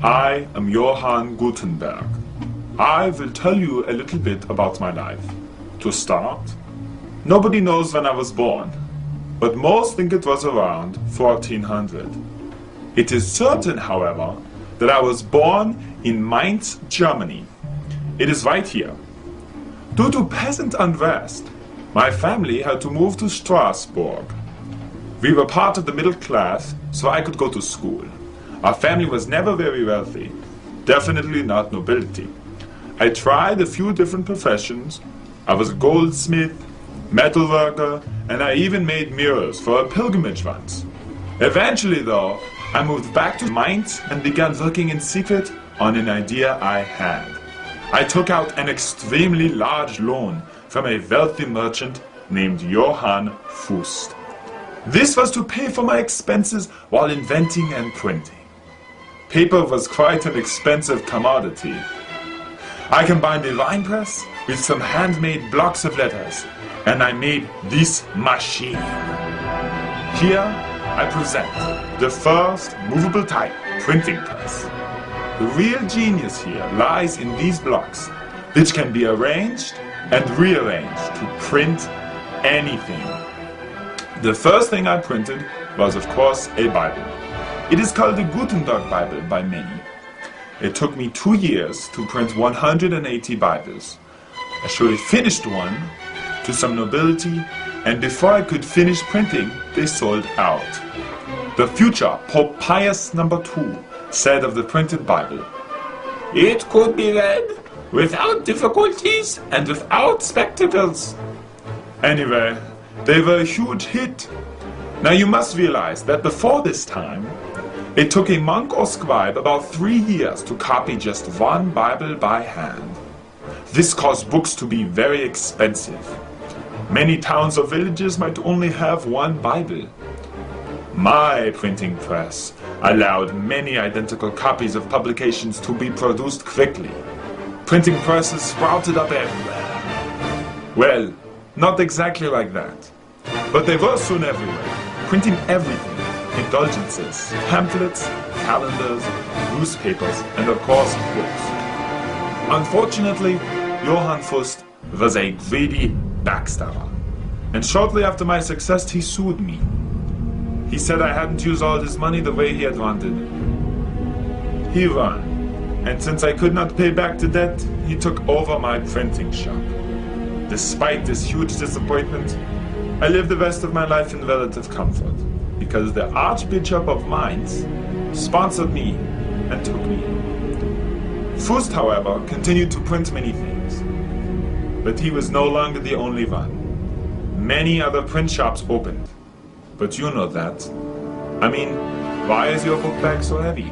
I am Johann Gutenberg. I will tell you a little bit about my life. To start, nobody knows when I was born, but most think it was around 1400. It is certain, however, that I was born in Mainz, Germany. It is right here. Due to peasant unrest, my family had to move to Strasbourg. We were part of the middle class, so I could go to school. Our family was never very wealthy, definitely not nobility. I tried a few different professions. I was a goldsmith, metal worker, and I even made mirrors for a pilgrimage once. Eventually, though, I moved back to Mainz and began working in secret on an idea I had. I took out an extremely large loan from a wealthy merchant named Johann Fust. This was to pay for my expenses while inventing and printing. Paper was quite an expensive commodity. I combined a wine press with some handmade blocks of letters, and I made this machine. Here I present the first movable type printing press. The real genius here lies in these blocks, which can be arranged and rearranged to print anything. The first thing I printed was, of course, a Bible. It is called the Gutenberg Bible by many. It took me 2 years to print 180 Bibles. I showed a finished one to some nobility, and before I could finish printing, they sold out. The future Pope Pius II said of the printed Bible, "It could be read without difficulties and without spectacles." Anyway, they were a huge hit. Now you must realize that before this time, it took a monk or scribe about 3 years to copy just one Bible by hand. This caused books to be very expensive. Many towns or villages might only have one Bible. My printing press allowed many identical copies of publications to be produced quickly. Printing presses sprouted up everywhere. Well, not exactly like that, but they were soon everywhere, printing everything. Indulgences, pamphlets, calendars, newspapers, and of course books. Unfortunately, Johann Fust was a greedy backstabber, and shortly after my success he sued me. He said I hadn't used all his money the way he had wanted. He won, and since I could not pay back the debt, he took over my printing shop. Despite this huge disappointment, I lived the rest of my life in relative comfort, because the Archbishop of Mainz sponsored me and took me. Fust, however, continued to print many things. But he was no longer the only one. Many other print shops opened. But you know that. I mean, why is your book bag so heavy?